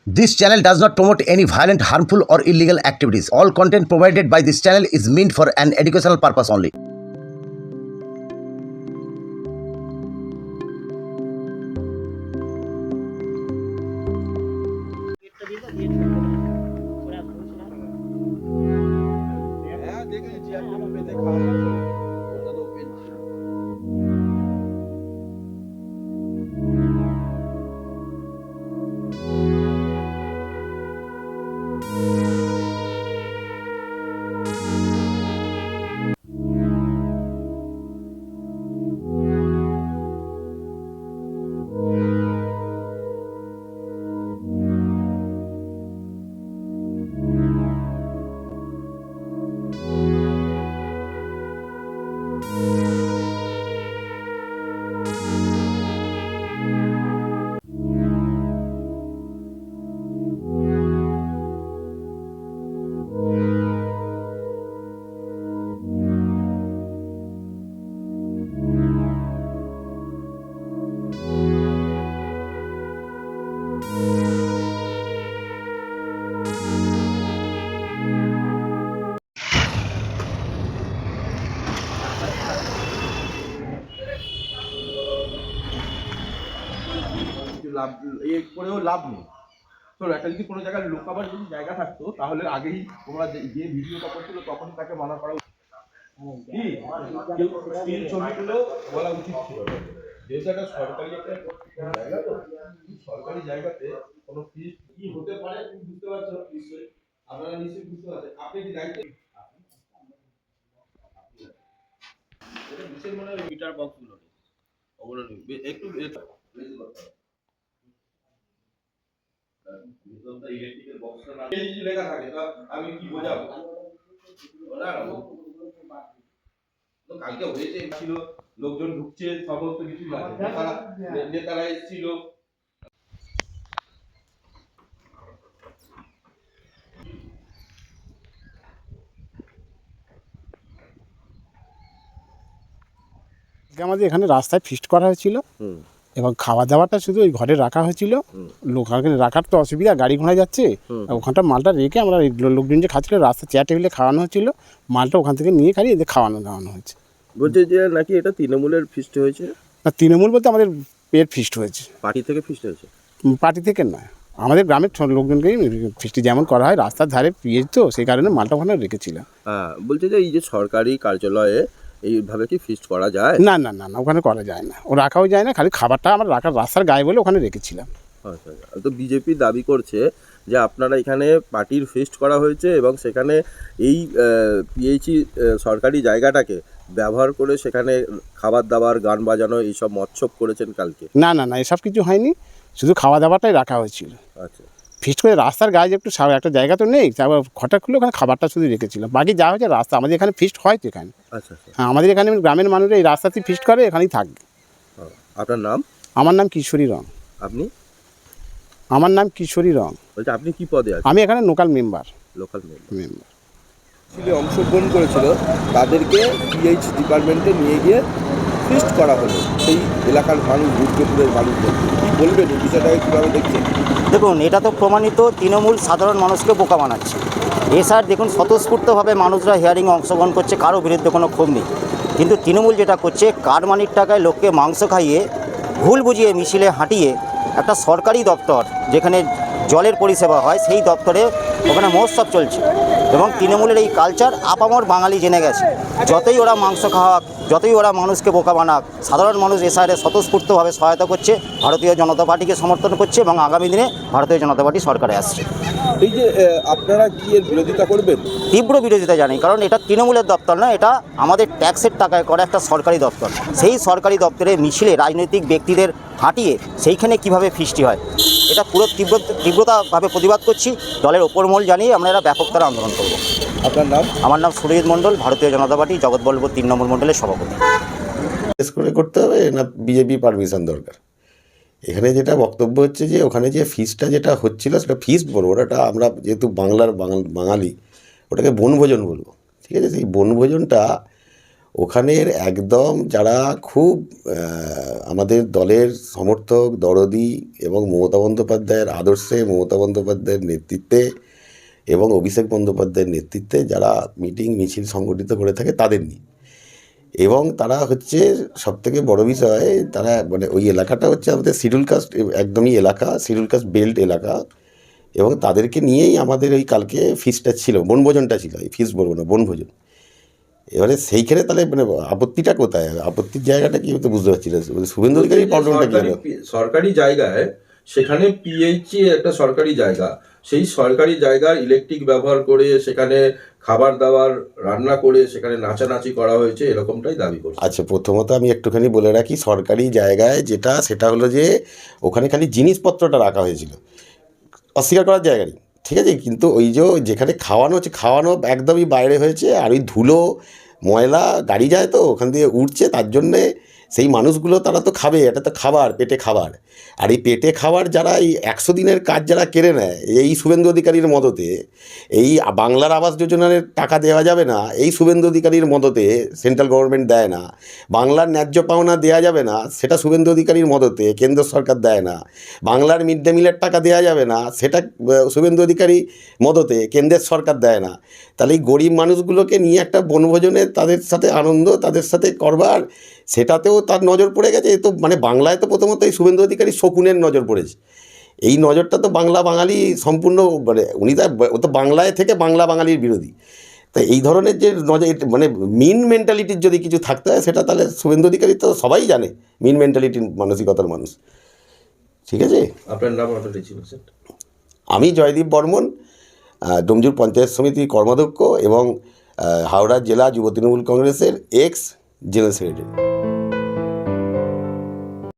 This channel does not promote any violent, harmful, or illegal activities. All content provided by this channel is meant for an educational purpose only. লাভ এ করেও লাভ নেই। শোনো, একটা যদি কোনো জায়গায় লোকাবার যদি জায়গা থাকতো তাহলে আগেই তোমরা যে ভিডিওটা করছিল তখনই তাকে মানা করা উচিত। কি কেউ স্টিল ছবিগুলো বলা উচিত ছিল, যেহেতু একটা সরকারি একটা জায়গা, তো সরকারি জায়গাতে কোনো ফিস কি হতে পারে তুমি বুঝতে পারছো নিশ্চয়ই, আপনারা নিশ্চয়ই বুঝতে পারছেন। আপনি কি দায়িত্ব এটা বিশেষ মানে মিটার বক্সগুলো ওগুলো একটু ইলেকট্রিকের বক্সটা না লেখা থাকে, তা আমি কি বোঝাবো? না তো কালকে হয়েছে ছিল, লোকজন ঢুকছে, সমস্ত কিছু আছে, নেতারা এসেছিল। আমাদের এখানে রাস্তায় ফিস্ট করা হয়েছিল এবং খাওয়া দাওয়াটা শুধু ওই ঘরে রাখা হয়েছিল। লোকালকে রাখার তো অসুবিধা, গাড়ি ঘোড়া যাচ্ছে, ওখানটা মালটা রেখে আমরা লোকজন যে খাচ্ছিল রাস্তা চেয়ার টেবিলে খাওয়ানো হচ্ছিল, মালটা ওখান থেকে নিয়ে খালি এদের দাওয়ানো হয়েছে। বলছে যে নাকি এটা তৃণমূলের ফিস্ট হয়েছে। না, তৃণমূল বলতে আমাদের পেট ফিস্ট হয়েছে। পার্টি থেকে ফিস্ট হয়েছে? পার্টি থেকে নয়, আমাদের গ্রামের লোকজনকেই ফিস্টি যেমন করা হয়, রাস্তার ধারে পিএইচ তো সেই কারণে মালটা ওখানে রেখেছিলাম। হ্যাঁ, বলছে যে এই যে সরকারি কার্যালয়ে এইভাবে কি ফিস্ট করা যায়? না না না না, ওখানে করা যায় না, ও রাখাও যায় না, খালি খাবারটা আমরা রাখার রাস্তার গায়ে বলে ওখানে রেখেছিলাম। আচ্ছা, তো বিজেপি দাবি করছে যে আপনারা এখানে পার্টির ফিস্ট করা হয়েছে এবং সেখানে এই পিএইচি সরকারি জায়গাটাকে ব্যবহার করে সেখানে খাবার দাবার, গান বাজানো এইসব মৎসব করেছেন কালকে। না না না, এসব কিছু হয়নি, শুধু খাওয়া দাওয়াটাই রাখা হয়েছিল। আচ্ছা, ফিস্ট করে রাস্তার গায়ে একটু একটা জায়গা তো নেই, তারপর ঘটা খুলে ওখানে খাবারটা শুধু রেখেছিলাম, বাকি যা হচ্ছে রাস্তা। আমাদের এখানে ফিস্ট হয় তো এখানে। আচ্ছা আচ্ছা। হ্যাঁ, আমাদের এখানে গ্রামের মানুষরা এই রাস্তাতেই ফিস্ট করে, এখানেই থাকবে। আপনার নাম? আমার নাম কিশোরী রং। আপনি? আমার নাম কিশোরী রং। বলছে আপনি কি পদে আছেন? আমি এখানে লোকাল মেম্বার। লোকাল মেম্বার অংশগ্রহণ করেছিল, তাদেরকে পিএইচ ডিপার্টমেন্টে নিয়ে গিয়ে ফিস্ট করা হলো সেই এলাকার মানুষ, দুর্গাপুরের মানুষদের। কী বলবেন এই বিষয়টাকে, কীভাবে দেখছেন? দেখুন, এটা তো প্রমাণিত তৃণমূল সাধারণ মানুষকে বোকা বানাচ্ছে। এসআর দেখুন স্বতঃস্ফূর্তভাবে মানুষরা হিয়ারিংয়ে অংশগ্রহণ করছে, কারো বিরুদ্ধে কোনো ক্ষোভ নেই। কিন্তু তৃণমূল যেটা করছে, কারমানির টাকায় লোককে মাংস খাইয়ে, ভুল বুঝিয়ে মিছিলে হাঁটিয়ে একটা সরকারি দপ্তর যেখানে জলের পরিষেবা হয় সেই দপ্তরে ওখানে মহোৎসব চলছে। এবং তৃণমূলের এই কালচার আপামর বাঙালি জেনে গেছে। যতই ওরা মাংস খাওয়াক, যতই ওরা মানুষকে বোকা বানাক, সাধারণ মানুষ এসআরে স্বতঃস্ফূর্তভাবে সহায়তা করছে, ভারতীয় জনতা পার্টিকে সমর্থন করছে এবং আগামী দিনে ভারতীয় জনতা পার্টি সরকারে আসছে। এই যে আপনারা কি এর বিরোধিতা করবেন? তীব্র বিরোধিতা জানি, কারণ এটা তৃণমূলের দপ্তর না, এটা আমাদের ট্যাক্সের টাকায় করা একটা সরকারি দপ্তর। সেই সরকারি দপ্তরে মিছিলে রাজনৈতিক ব্যক্তিদের হাঁটিয়ে সেইখানে কিভাবে ফিস্টি হয়, এটা পুরো তীব্রতাভাবে প্রতিবাদ করছি। দলের ওপরমহল জানিয়ে আমরা এরা ব্যাপকতার আন্দোলন করব। আপনার নাম? আমার নাম সুরজিৎ মণ্ডল, ভারতীয় জনতা পার্টি জগৎবল্লভপুর 3 নম্বর মণ্ডলের সভাপতি। করতে হবে না, বিজেপি পারমিশন দরকার। এখানে যেটা বক্তব্য হচ্ছে যে ওখানে যে ফিসটা যেটা হচ্ছিল সেটা ফিস্ট বলবো, ওটা আমরা যেহেতু বাঙালি ওটাকে বনভোজন বলবো, ঠিক আছে? সেই বনভোজনটা ওখানের একদম যারা খুব আমাদের দলের সমর্থক, দরদি এবং মমতা বন্দ্যোপাধ্যায়ের আদর্শে, মমতা বন্দ্যোপাধ্যায়ের নেতৃত্বে এবং অভিষেক বন্দ্যোপাধ্যায়ের নেতৃত্বে যারা মিটিং মিছিল সংগঠিত করে থাকে তাদের নিয়ে। এবং তারা হচ্ছে সবথেকে বড় বিষয়, তারা মানে ওই এলাকাটা হচ্ছে আমাদের শিডিউল কাস্ট একদমই এলাকা, শিডিউল কাস্ট বেল্ট এলাকা, এবং তাদেরকে নিয়েই আমাদের ওই কালকে ফিস্টটা ছিল, বনভোজনটা ছিল। এই ফিস্ট বলবো না, বনভোজন। এবারে সেইখানে তাহলে মানে আপত্তিটা কোথায়? আপত্তির জায়গাটা কি হতে বুঝতে পারছি না। শুভেন্দু অধিকারীর প্রবলেমটা কি হলো? সরকারি জায়গায়, সেখানে পিএইচই একটা সরকারি জায়গা, সেই সরকারি জায়গার ইলেকট্রিক ব্যবহার করে সেখানে খাবার দাবার রান্না করে সেখানে নাচানাচি করা হয়েছে, এরকমটাই দাবি করছে। আচ্ছা, প্রথমত আমি একটুখানি বলে রাখি, সরকারি জায়গায় যেটা, সেটা হলো যে ওখানে খালি জিনিসপত্রটা রাখা হয়েছিল, অস্বীকার করার জায়গা নেই, ঠিক আছে। কিন্তু ওই যে যেখানে খাওয়ানো হচ্ছে, খাওয়ানো একদমই বাইরে হয়েছে। আর ওই ধুলো ময়লা গাড়ি যায় তো ওখান দিয়ে উঠছে, তার জন্যে সেই মানুষগুলো তারা তো খাবে, এটা তো খাবার, পেটে খাবার। আর এই পেটে খাবার যারা এই 100 দিনের কাজ যারা কেড়ে নেয় এই শুভেন্দু অধিকারীর মদতে, এই বাংলার আবাস যোজনার টাকা দেওয়া যাবে না এই শুভেন্দু অধিকারীর মদতে, সেন্ট্রাল গভর্নমেন্ট দেয় না। বাংলার ন্যায্য পাওনা দেওয়া যাবে না, সেটা শুভেন্দু অধিকারীর মদতে, কেন্দ্র সরকার দেয় না। বাংলার মিড ডে মিলের টাকা দেওয়া যাবে না, সেটা শুভেন্দু অধিকারী মদতে, কেন্দ্রের সরকার দেয় না। তাহলে এই গরিব মানুষগুলোকে নিয়ে একটা বনভোজনে তাদের সাথে আনন্দ, তাদের সাথে করবার, সেটাতেও তার নজর পড়ে গেছে। এ তো মানে বাংলায় তো প্রথমত এই শুভেন্দু অধিকারী শকুনের নজর পড়েছে। এই নজরটা তো বাংলা বাঙালি সম্পূর্ণ, মানে উনি ও তো বাংলায় থেকে বাংলা বাঙালির বিরোধী। তাই এই ধরনের যে নজর, মানে মিন মেন্টালিটির যদি কিছু থাকতে হয়, সেটা তাহলে শুভেন্দু অধিকারী তো সবাই জানে, মিন মেন্টালিটির মানসিকতার মানুষ, ঠিক আছে। আপনার নাম আপনার ছিল স্যার? আমি জয়দীপ বর্মন, ডোমজুর পঞ্চায়েত সমিতির কর্মাধ্যক্ষ এবং হাওড়া জেলা যুব তৃণমূল কংগ্রেসের এক্স জেনারেল সেক্রেটারি।